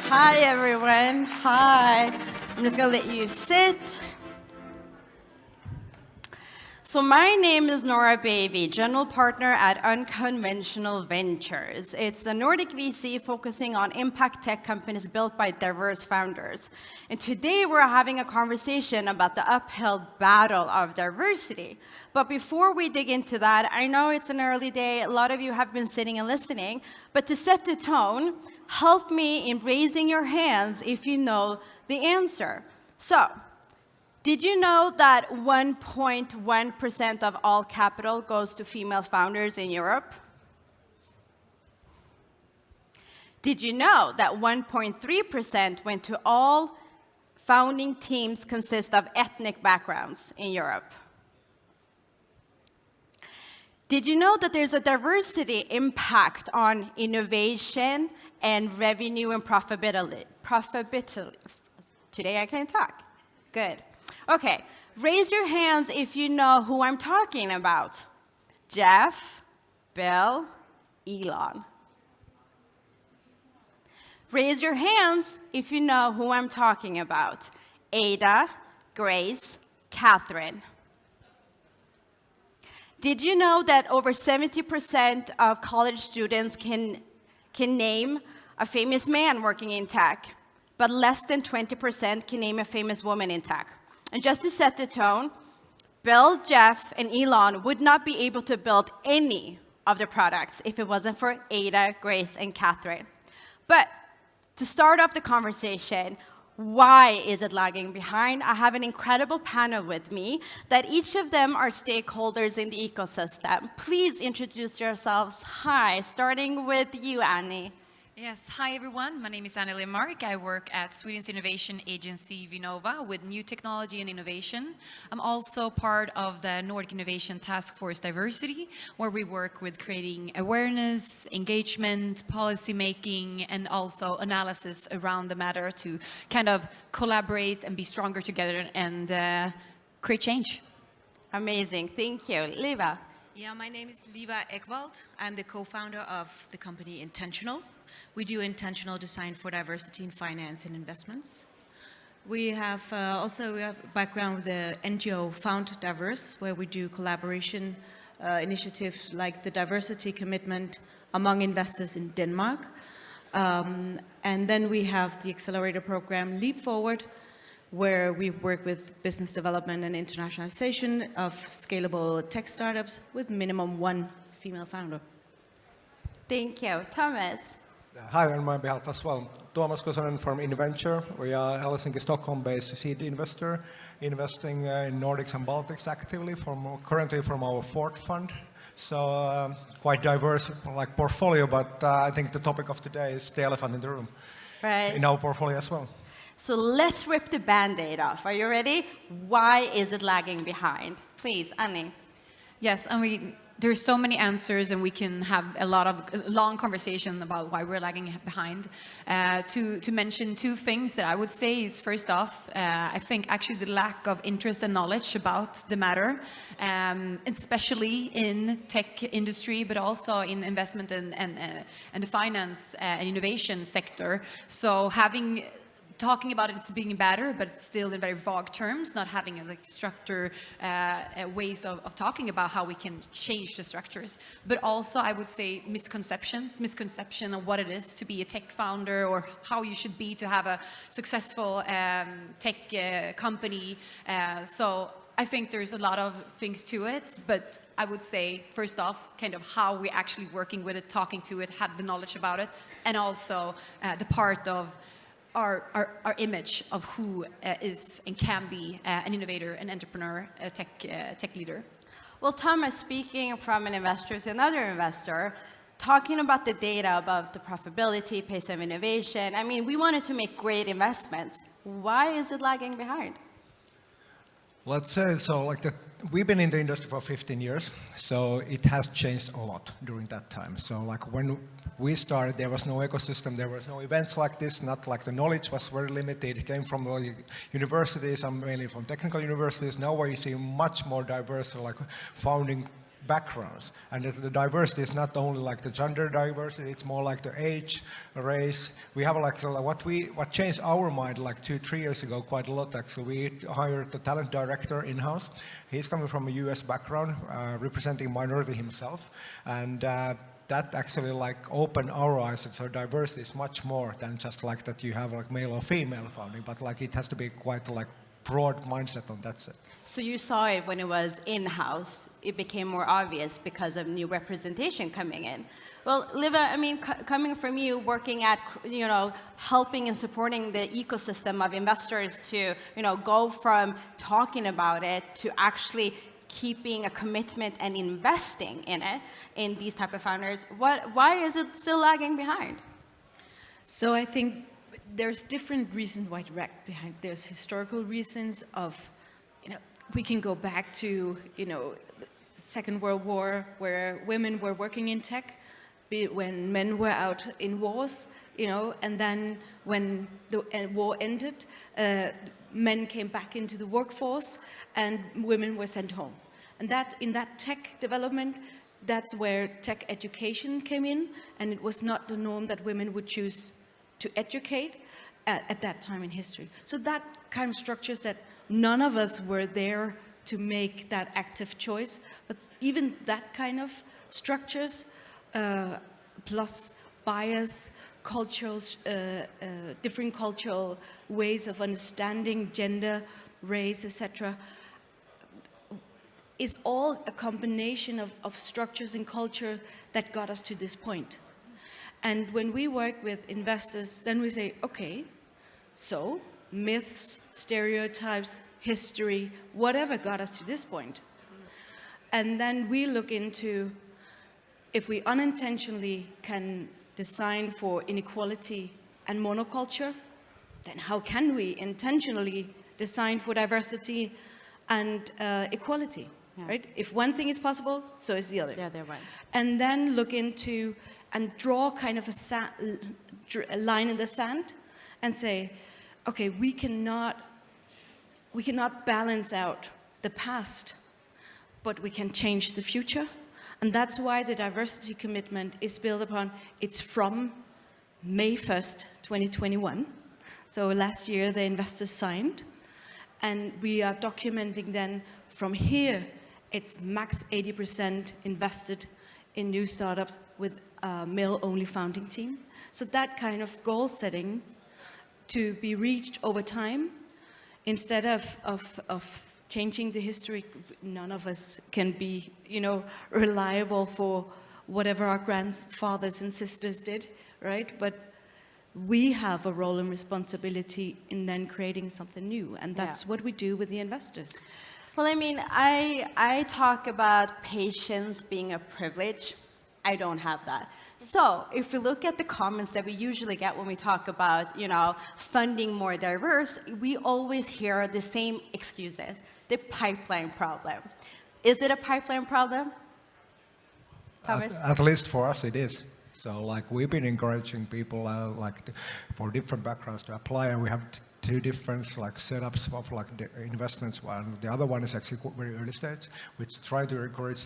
Hi, everyone. Hi. I'm just going to let you sit. So my name is Nora Bavey, General Partner at Unconventional Ventures. It's a Nordic VC focusing on impact tech companies built by diverse founders. And today we're having a conversation about the uphill battle of diversity. But before we dig into that, I know it's an early day. A lot of you have been sitting and listening. But to set the tone, help me in raising your hands if you know the answer. So, did you know that 1.1% of all capital goes to female founders in Europe? Did you know that 1.3% went to all founding teams consist of ethnic backgrounds in Europe? Did you know that there's a diversity impact on innovation and revenue and profitability? Today I can't talk. Good. Okay, raise your hands if you know who I'm talking about. Jeff, Bill, Elon. Raise your hands if you know who I'm talking about. Ada, Grace, Catherine. Did you know that over 70% of college students can name a famous man working in tech, but less than 20% can name a famous woman in tech? And just to set the tone, Bill, Jeff, and Elon would not be able to build any of the products if it wasn't for Ada, Grace, and Catherine. But to start off the conversation, why is it lagging behind? I have an incredible panel with me that each of them are stakeholders in the ecosystem. Please introduce yourselves. Hi, starting with you, Annie. Yes, hi everyone. My name is Annie Lindmark. I work at Sweden's innovation agency Vinnova with new technology and innovation. I'm also part of the Nordic Innovation Task Force Diversity, where we work with creating awareness, engagement, policy making, and also analysis around the matter to kind of collaborate and be stronger together and create change. Amazing, thank you. Liva. Yeah, my name is Liva Echwald. I'm the co-founder of the company Intentional. We do intentional design for diversity in finance and investments. We have also a background with the NGO Found Diverse, where we do collaboration initiatives like the diversity commitment among investors in Denmark. And then we have the accelerator program Leap Forward, where we work with business development and internationalization of scalable tech startups with minimum one female founder. Thank you. Tuomas. Hi, on my behalf as well. Tuomas Kosonen from Inventure. We are a Helsinki, Stockholm-based seed investor, investing in Nordics and Baltics actively, currently from our fourth fund. So quite diverse portfolio, but I think the topic of today is the elephant in the room. Right. In our portfolio as well. So let's rip the Band-Aid off. Are you ready? Why is it lagging behind? Please, Annie. Yes, and there's so many answers, and we can have a lot of long conversation about why we're lagging behind. To mention two things that I would say is, first off, I think actually the lack of interest and knowledge about the matter, especially in tech industry, but also in investment and the finance and innovation sector. So talking about it as being better, but still in very vague terms, not having structure ways of talking about how we can change the structures. But also, I would say misconception of what it is to be a tech founder or how you should be to have a successful tech company. So I think there's a lot of things to it, but I would say, first off, kind of how we're actually working with it, talking to it, have the knowledge about it, and also the part of our image of who is and can be an innovator, an entrepreneur, a tech leader. Well, Tuomas, speaking from an investor to another investor, talking about the data about the profitability, pace of innovation, I mean, we wanted to make great investments. Why is it lagging behind? Let's say so, we've been in the industry for 15 years, so it has changed a lot during that time. So when we started, there was no ecosystem, there was no events like this, the knowledge was very limited. It came from the universities and mainly from technical universities. Now we see much more diverse founding backgrounds. And the diversity is not only like the gender diversity, it's more like the age, race. We have like, so what changed our mind like 2-3 years ago quite a lot actually. We hired the talent director in-house. He's coming from a US background, representing minority himself. And that actually like opened our eyes. So diversity is much more than just like that you have like male or female founding, but like it has to be quite like broad mindset on that set. So you saw it when it was in-house. It became more obvious because of new representation coming in. Well, Liva, I mean, coming from you, working at, helping and supporting the ecosystem of investors to, go from talking about it to actually keeping a commitment and investing in it, in these type of founders, why is it still lagging behind? So I think there's different reasons why it lagged behind. There's historical reasons of, we can go back to, the Second World War, where women were working in tech, when men were out in wars, and then when the war ended, men came back into the workforce and women were sent home. And that, in that tech development, that's where tech education came in, and it was not the norm that women would choose to educate at that time in history. So that kind of structures that none of us were there to make that active choice, but even that kind of structures, plus bias, cultures, different cultural ways of understanding gender, race, etc., is all a combination of structures and culture that got us to this point. And when we work with investors, then we say, okay, so myths, stereotypes, history, whatever got us to this point. And then we look into if we unintentionally can design for inequality and monoculture, then how can we intentionally design for diversity and equality, right? If one thing is possible, so is the other. Yeah, they're right. And then look into and draw kind of a line in the sand and say, okay, we cannot balance out the past, but we can change the future. And that's why the diversity commitment is built upon, it's from May 1st, 2021. So last year the investors signed, and we are documenting then from here, it's max 80% invested in new startups with a male-only founding team. So that kind of goal setting to be reached over time, instead of changing the history, none of us can be, reliable for whatever our grandfathers and sisters did, right? But we have a role and responsibility in then creating something new, and that's what we do with the investors. Well, I mean, I talk about patience being a privilege. I don't have that. So if we look at the comments that we usually get when we talk about, funding more diverse, we always hear the same excuses, the pipeline problem. Is it a pipeline problem? Tuomas? At least for us it is. So like we've been encouraging people for different backgrounds to apply, and we have two different like setups of like the investments. One, the other one is actually very early stage, which try to encourage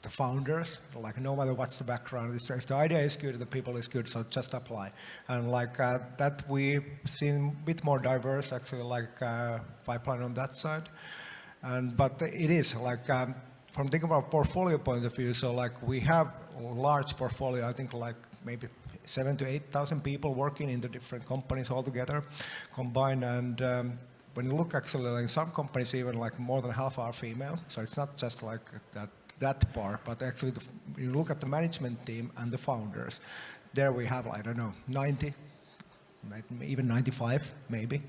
the founders, like no matter what's the background, if the idea is good, the people is good, so just apply. And like that we've seen a bit more diverse actually pipeline on that side. But it is like, from thinking about portfolio point of view, so like we have a large portfolio, I think like maybe 7,000 to 8,000 people working in the different companies altogether combined. And when you look actually like some companies even like more than half are female, so it's not just like that part, but actually you look at the management team and the founders, there we have, I don't know, 90, even 95 maybe,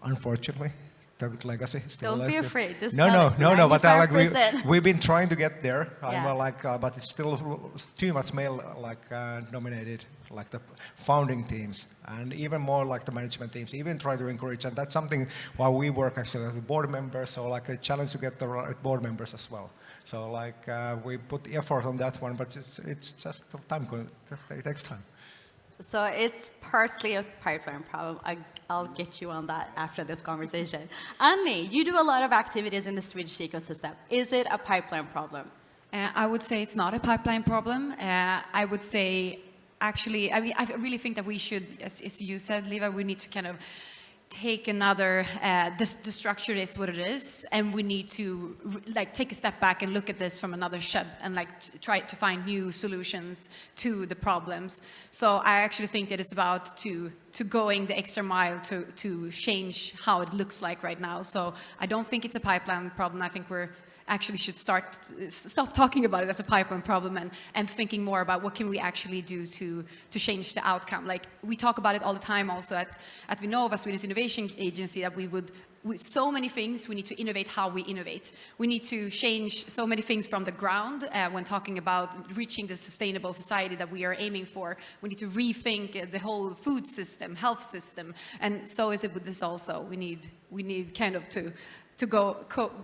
unfortunately. The legacy still. Don't be afraid. Just no. But we've been trying to get there. Yeah. But it's still too much male dominated, like the founding teams, and even more like the management teams. Even try to encourage, and that's something while we work actually as board members. So like a challenge to get the right board members as well. So like we put effort on that one, but it's just time. It takes time. So it's partly a pipeline problem. I'll get you on that after this conversation. Anni, you do a lot of activities in the Swedish ecosystem. Is it a pipeline problem? I would say it's not a pipeline problem. I would say, actually, I mean, I really think that we should, as you said, Liva, we need to kind of take another, the structure is what it is, and we need to like take a step back and look at this from another shed and like try to find new solutions to the problems. So I actually think that it's about to going the extra mile to change how it looks like right now. So I don't think it's a pipeline problem. I think we're actually should stop talking about it as a pipeline problem and thinking more about what can we actually do to change the outcome. Like we talk about it all the time also at Vinnova, Sweden's innovation agency, that with so many things, we need to innovate how we innovate. We need to change so many things from the ground when talking about reaching the sustainable society that we are aiming for. We need to rethink the whole food system, health system, and so is it with this also. We need kind of to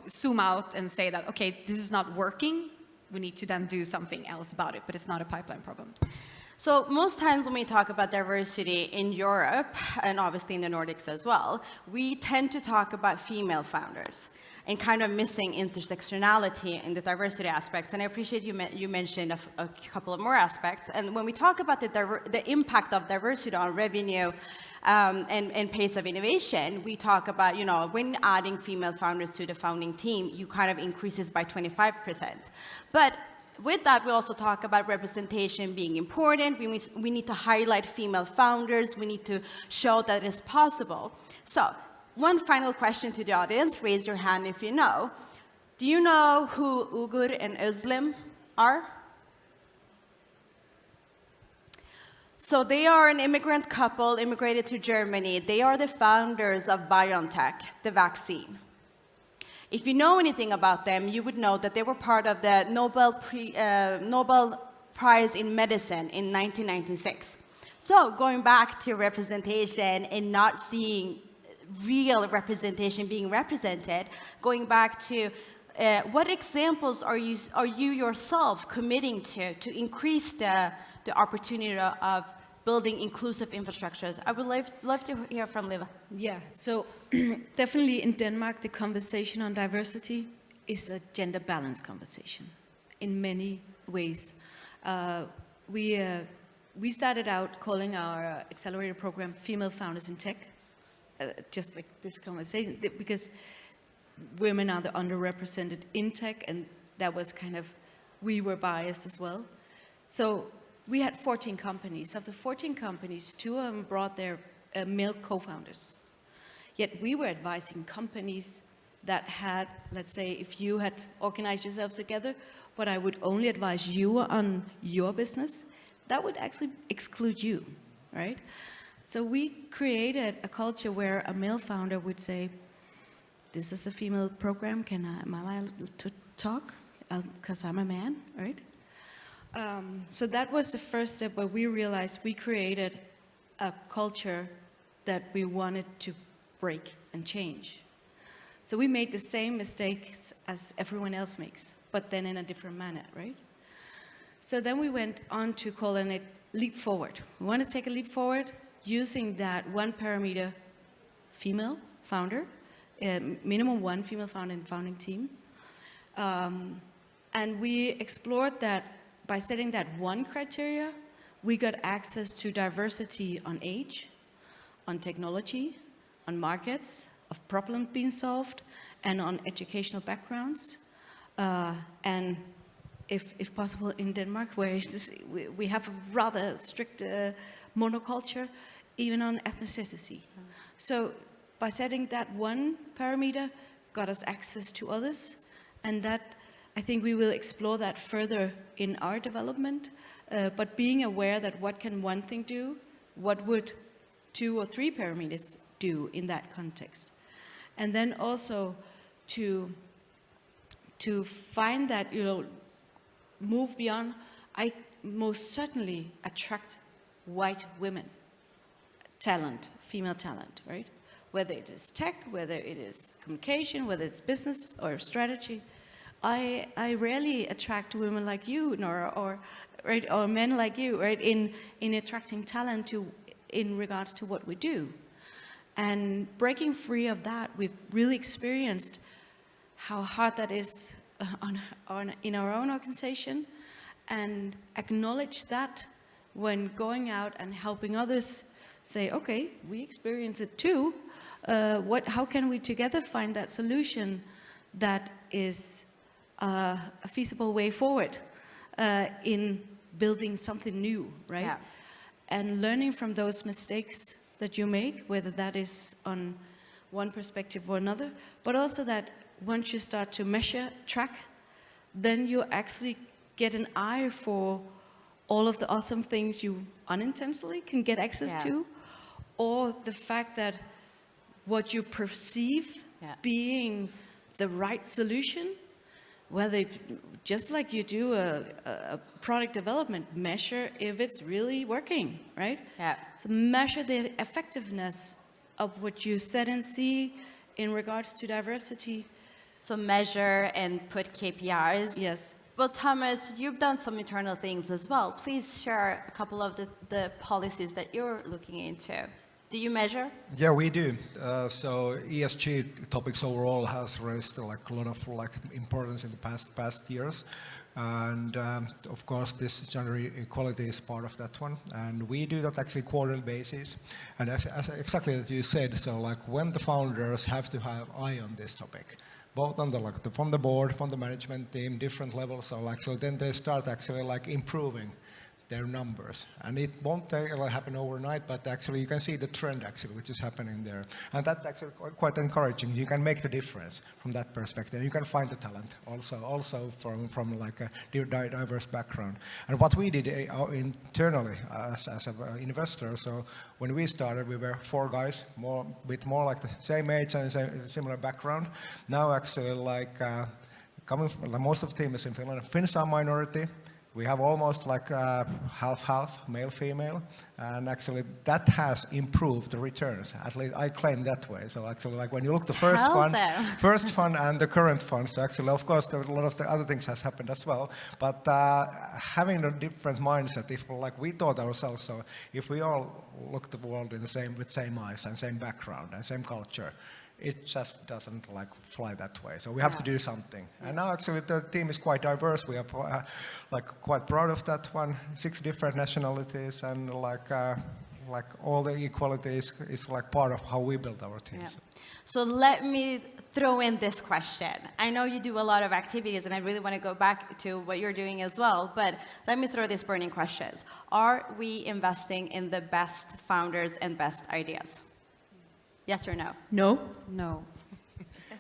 zoom out and say that, okay, this is not working. We need to then do something else about it, but it's not a pipeline problem. So most times when we talk about diversity in Europe, and obviously in the Nordics as well, we tend to talk about female founders and kind of missing intersectionality in the diversity aspects. And I appreciate you mentioned a couple of more aspects. And when we talk about the impact of diversity on revenue and pace of innovation, we talk about, you know, when adding female founders to the founding team, you kind of increases by 25%. But with that, we also talk about representation being important. We need to highlight female founders. We need to show that it's possible. So one final question to the audience. Raise your hand if you know. Do you know who Ugur and Özlem are? So they are an immigrant couple, immigrated to Germany. They are the founders of BioNTech, the vaccine. If you know anything about them, you would know that they were part of the Nobel Prize in Medicine in 1996. So going back to representation and not seeing real representation being represented, going back to what examples are you yourself committing to increase the opportunity of building inclusive infrastructures? I would love to hear from Liva. Yeah, so definitely in Denmark, the conversation on diversity is a gender balance conversation in many ways. We started out calling our accelerator program Female Founders in Tech, just like this conversation, because women are the underrepresented in tech, and that was kind of, we were biased as well. So we had 14 companies. Of the 14 companies, 2 of them brought their male co-founders. Yet we were advising companies that had, let's say, if you had organized yourselves together, but I would only advise you on your business, that would actually exclude you, right? So we created a culture where a male founder would say, this is a female program, am I allowed to talk? Because I'm a man, right? So that was the first step where we realized we created a culture that we wanted to break and change. So we made the same mistakes as everyone else makes, but then in a different manner, right? So then we went on to calling it leap forward. We want to take a leap forward using that one parameter, female founder, minimum one female founder in founding team. And we explored that by setting that one criteria, we got access to diversity on age, on technology, on markets, of problems being solved, and on educational backgrounds. And if possible in Denmark, where we have a rather strict monoculture, even on ethnicity. So by setting that one parameter, got us access to others, and that, I think we will explore that further in our development, but being aware that what can one thing do, what would 2 or 3 parameters do in that context. And then also to find that, you know, move beyond, I most certainly attract white women, talent, female talent, right? Whether it is tech, whether it is communication, whether it's business or strategy. I rarely attract women like you, Nora, or men like you, right? In attracting talent in regards to what we do, and breaking free of that, we've really experienced how hard that is in our own organization, and acknowledge that when going out and helping others say, okay, we experience it too. How can we together find that solution that is a feasible way forward in building something new, right? Yeah. And learning from those mistakes that you make, whether that is on one perspective or another, but also that once you start to measure, track, then you actually get an eye for all of the awesome things you unintentionally can get access to, or the fact that what you perceive being the right solution, whether just like you do a product development, measure if it's really working, right? Yeah. So measure the effectiveness of what you set and see in regards to diversity. So measure and put KPIs. Yes. Well, Tuomas, you've done some internal things as well. Please share a couple of the policies that you're looking into. Do you measure? Yeah, we do. So ESG topics overall has raised like a lot of importance in the past years, and of course this gender equality is part of that one. And we do that actually quarterly basis. And as exactly as you said, so like when the founders have to have eye on this topic, both on from the board, from the management team, different levels. So then they start actually improving their numbers, and it won't happen overnight, but actually you can see the trend actually which is happening there, and that's actually quite encouraging. You can make the difference from that perspective. You can find the talent also from a diverse background. And what we did internally as an investor, so when we started we were 4 guys, with more like the same age and similar background. Now actually coming from, most of the team is in Finland. Finns are minority. We have almost half-half, male-female, and actually that has improved the returns. At least I claim that way. So actually, when you look the first fund and the current funds, actually, of course, a lot of the other things has happened as well. But having a different mindset, if we thought ourselves, so if we all look at the world with same eyes and same background and same culture, it just doesn't fly that way. So we have to do something. And now actually the team is quite diverse. We are quite proud of that one. 6 different nationalities, and all the equality is part of how we build our teams. Yeah. So let me throw in this question. I know you do a lot of activities, and I really want to go back to what you're doing as well, but let me throw these burning questions. Are we investing in the best founders and best ideas? Yes or no? No. No.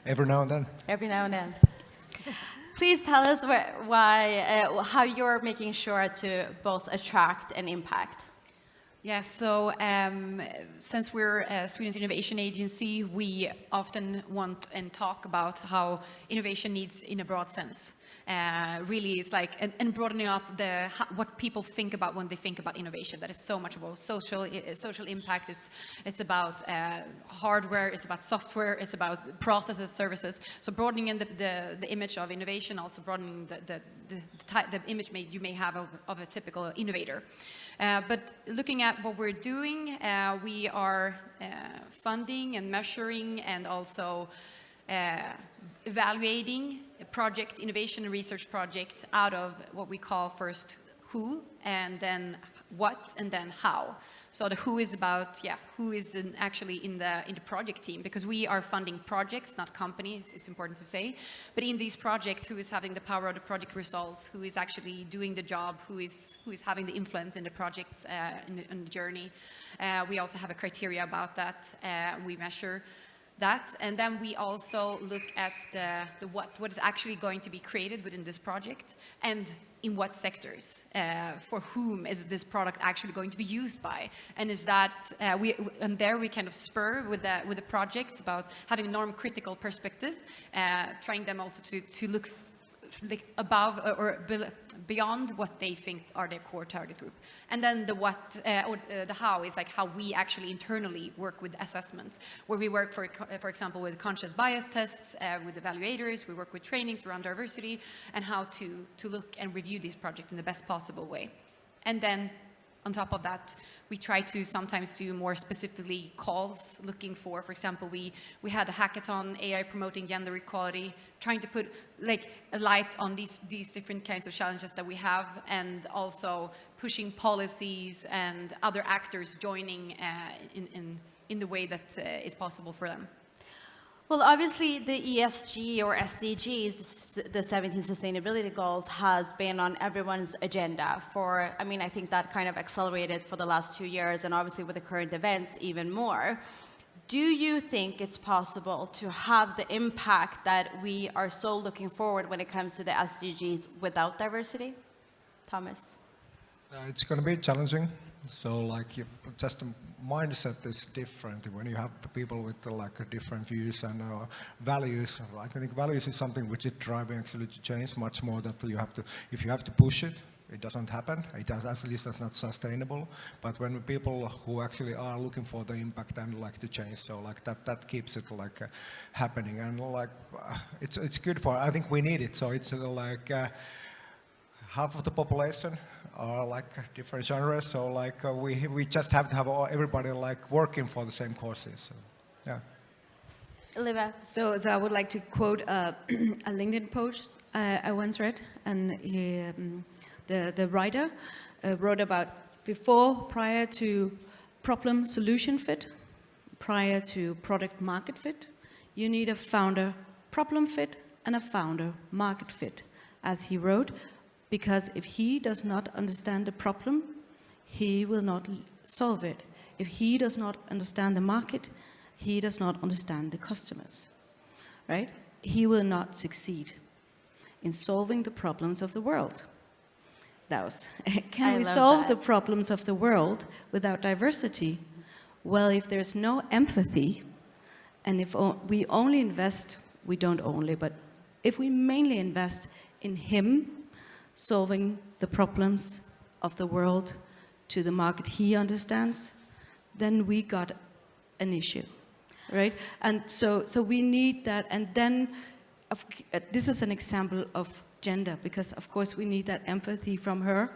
Every now and then. Every now and then. Please tell us how you're making sure to both attract and impact. Yeah, so since we're Sweden's innovation agency, we often want and talk about how innovation needs in a broad sense. Really, it's and broadening up what people think about when they think about innovation. That is so much about social impact. It's about hardware. It's about software. It's about processes, services. So broadening in the image of innovation, also broadening the image you may have of a typical innovator. But looking at what we're doing, we are funding and measuring and also evaluating a project, innovation and research project out of what we call first who, and then what, and then how. So the who is about, who is actually in the project team, because we are funding projects, not companies, it's important to say. But in these projects, who is having the power of the project results, who is actually doing the job, who is having the influence in the projects, in the journey. We also have a criteria about that. We measure that, and then we also look at the what is actually going to be created within this project, and in what sectors, for whom is this product actually going to be used by, and is that there we kind of spur with the projects about having a norm-critical perspective, trying them also to look above or beyond what they think are their core target group. And then the what or the how is how we actually internally work with assessments, where we work, for example, with conscious bias tests, with evaluators. We work with trainings around diversity and how to look and review these projects in the best possible way. And then On top of that, we try to sometimes do more specifically calls looking for example, we had a hackathon, AI promoting gender equality, trying to put like a light on these different kinds of challenges that we have, and also pushing policies and other actors joining in the way that is possible for them. Well, obviously, the ESG or SDGs, the 17 sustainability goals, has been on everyone's agenda for, I mean, I think that kind of accelerated for the last 2 years, and obviously with the current events, even more. Do you think it's possible to have the impact that we are so looking forward when it comes to the SDGs without diversity? Thomas? It's going to be challenging. So like just the mindset is different when you have people with like different views and values. I think values is something which is driving actually to change much more, that you have to, if you have to push it, it doesn't happen. It does, at least that's not sustainable. But when people who actually are looking for the impact and like to change, so like that keeps it like happening, and like it's good for, I think we need it. So it's like half of the population are like different genres, so like we just have to have everybody like working for the same causes. So, yeah. Liva? So I would like to quote a LinkedIn post I once read, and the writer wrote about prior to problem solution fit, prior to product market fit, you need a founder problem fit and a founder market fit, as he wrote. Because if he does not understand the problem, he will not solve it. If he does not understand the market, he does not understand the customers, right? He will not succeed in solving the problems of the world. Can we solve the problems of the world without diversity? Well, if there's no empathy, and if we only invest, we don't only, but if we mainly invest in him, solving the problems of the world to the market he understands, then we got an issue, right? And so we need that, and then this is an example of gender, because of course we need that empathy from her,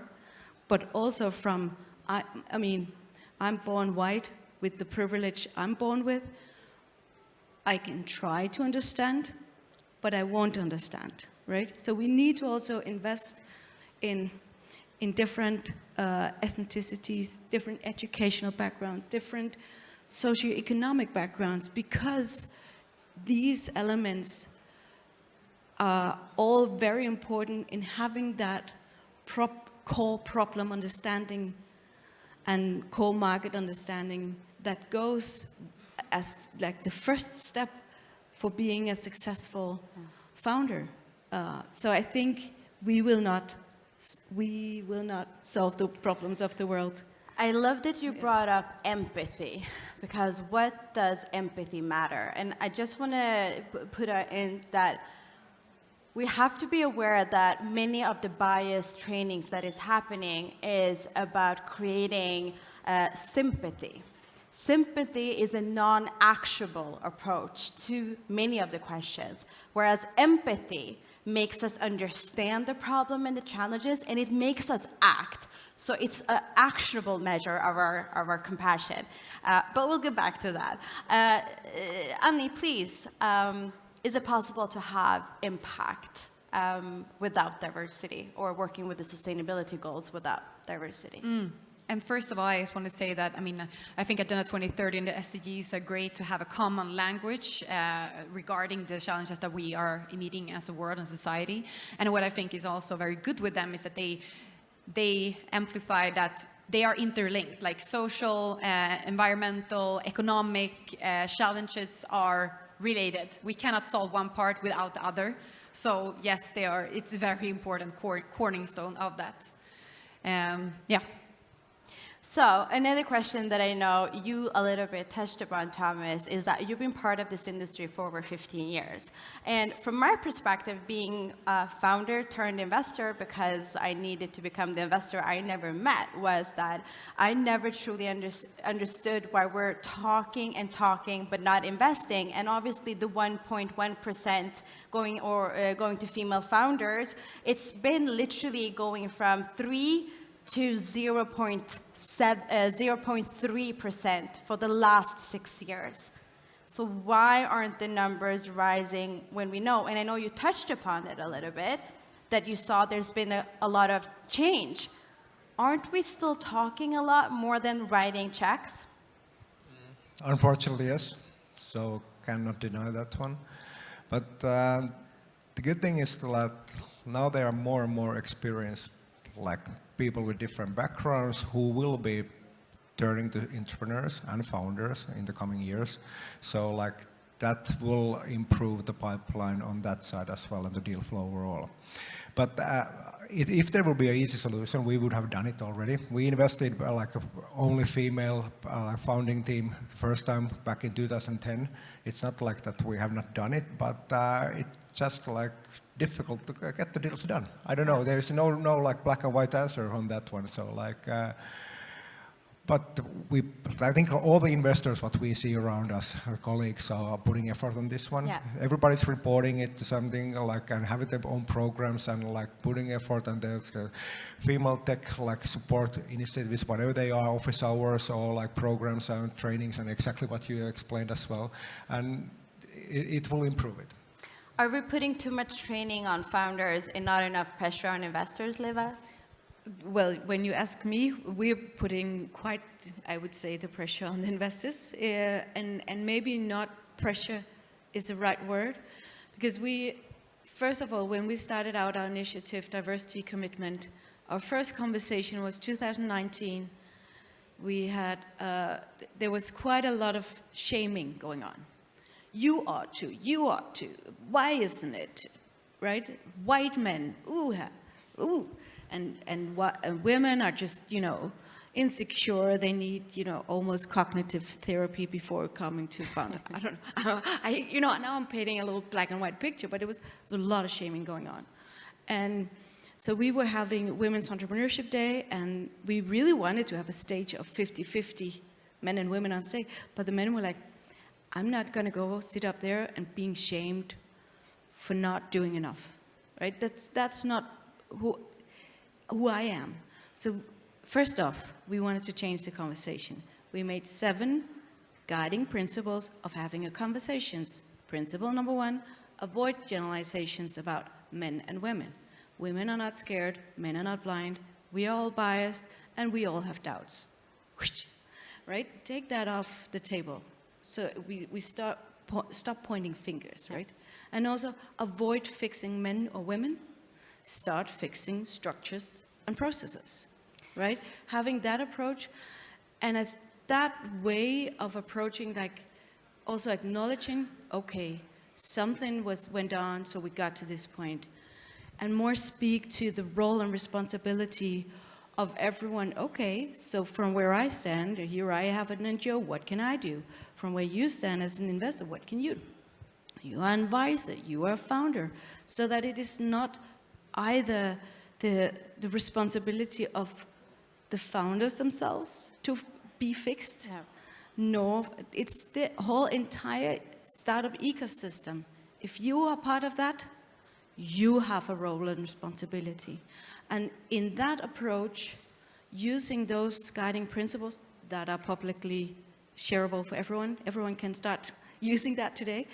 but also from, I mean, I'm born white with the privilege I'm born with. I can try to understand, but I won't understand, right? So we need to also invest in different ethnicities, different educational backgrounds, different socioeconomic backgrounds, because these elements are all very important in having that core problem understanding and core market understanding that goes as like the first step for being a successful founder. So I think we will not solve the problems of the world. I love that you brought up empathy, because what does empathy matter? And I just want to put in that we have to be aware that many of the bias trainings that is happening is about creating sympathy. Sympathy is a non-actionable approach to many of the questions, whereas empathy makes us understand the problem and the challenges, and it makes us act. So it's an actionable measure of our compassion. But we'll get back to that. Annie, please, is it possible to have impact without diversity, or working with the sustainability goals without diversity? And first of all, I just want to say that, I mean, I think Agenda 2030 and the SDGs are great to have a common language regarding the challenges that we are meeting as a world and society. And what I think is also very good with them is that they amplify that they are interlinked, like social, environmental, economic challenges are related. We cannot solve one part without the other. So yes, they are. It's a very important cornerstone of that. Yeah. So another question that I know you a little bit touched upon, Tuomas, is that you've been part of this industry for over 15 years. And from my perspective, being a founder turned investor, because I needed to become the investor I never met, was that I never truly understood why we're talking and talking but not investing. And obviously the 1.1% going to female founders, it's been literally going from 3 to 0.3% for the last 6 years. So why aren't the numbers rising when we know, and I know you touched upon it a little bit, that you saw there's been a lot of change. Aren't we still talking a lot more than writing checks? Unfortunately, yes. So cannot deny that one. But the good thing is that now there are more and more experienced, like people with different backgrounds who will be turning to entrepreneurs and founders in the coming years. So like that will improve the pipeline on that side as well and the deal flow overall. But if there would be an easy solution, we would have done it already. We invested like only female founding team the first time back in 2010. It's not like that we have not done it, but it's just like difficult to get the deals done. I don't know. There is no like black and white answer on that one. So like. But I think all the investors, what we see around us, our colleagues are putting effort on this one. Yeah. Everybody's reporting it to something like and having their own programs and like putting effort. And there's the female tech like support initiatives, whatever they are, office hours or like programs and trainings, and exactly what you explained as well. And it will improve it. Are we putting too much training on founders and not enough pressure on investors, Liva? Well, when you ask me, we're putting quite, I would say, the pressure on the investors, and maybe not pressure is the right word, because first of all, when we started out our initiative, Diversity Commitment, our first conversation was 2019. We had, there was quite a lot of shaming going on. You ought to, why isn't it, right? White men, ooh. And women are just, insecure. They need, almost cognitive therapy before coming to found. I don't know. Now I'm painting a little black and white picture, but there was a lot of shaming going on. And so we were having Women's Entrepreneurship Day, and we really wanted to have a stage of 50-50 men and women on stage. But the men were like, I'm not going to go sit up there and being shamed for not doing enough, right? That's not who I am. So first off, we wanted to change the conversation. We made 7 guiding principles of having a conversations. Principle number 1, avoid generalizations about men and women. Women are not scared, men are not blind, we are all biased, and we all have doubts. Right? Take that off the table. So we stop pointing fingers, right? And also avoid fixing men or women. Start fixing structures and processes, right? Having that approach, and that way of approaching, like also acknowledging, okay, something went on, so we got to this point, and more speak to the role and responsibility of everyone. Okay, so from where I stand, here I have an NGO, what can I do? From where you stand as an investor, what can you do? You are an advisor, you are a founder, so that it is not either the responsibility of the founders themselves to be fixed, nor it's the whole entire startup ecosystem. If you are part of that, you have a role and responsibility. And in that approach, using those guiding principles that are publicly shareable for everyone can start using that today.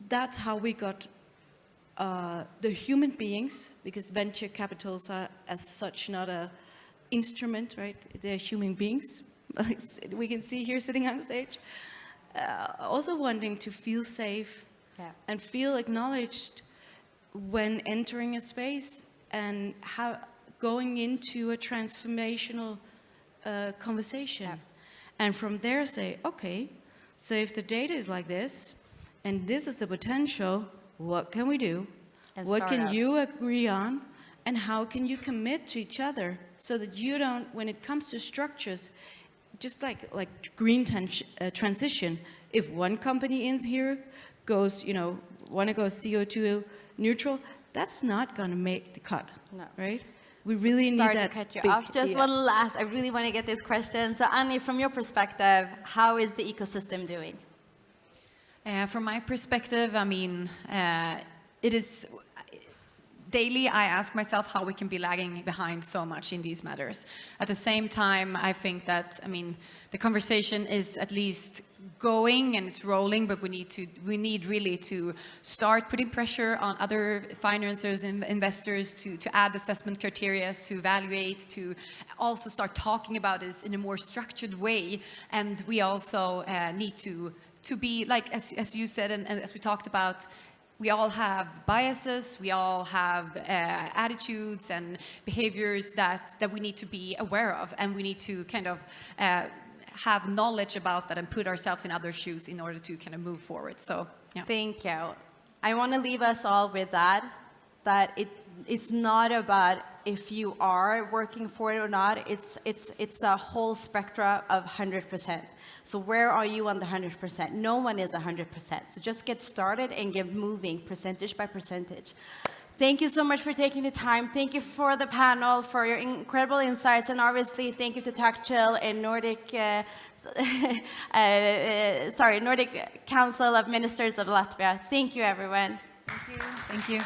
That's how we got the human beings, because venture capitals are as such not a instrument, right? They're human beings. We can see here sitting on stage. Also wanting to feel safe and feel acknowledged when entering a space and going into a transformational conversation. And from there say, okay, so if the data is like this, and this is the potential, what can we do? And what can you agree on? And how can you commit to each other so that you don't, when it comes to structures, just like green transition, if one company in here goes, want to go CO2 neutral, that's not going to make the cut, right? We really need that. Sorry to cut you off. Just one last, I really want to get this question. So Annie, from your perspective, how is the ecosystem doing? From my perspective, I mean, it is daily I ask myself how we can be lagging behind so much in these matters. At the same time, I think that, I mean, the conversation is at least going and it's rolling, but we need really to start putting pressure on other financiers and investors to add assessment criteria, to evaluate, to also start talking about this in a more structured way. And we also need to be, like, as you said, and as we talked about, we all have biases, we all have attitudes and behaviors that we need to be aware of, and we need to kind of have knowledge about that and put ourselves in other shoes in order to kind of move forward. So, yeah. Thank you. I want to leave us all with that it's not about if you are working for it or not. It's a whole spectrum of 100%. So where are you on the 100%? No one is 100%. So just get started and get moving percentage by percentage. Thank you so much for taking the time. Thank you for the panel, for your incredible insights, and obviously thank you to TechChill and Nordic Council of Ministers of Latvia. Thank you, everyone. Thank you. Thank you.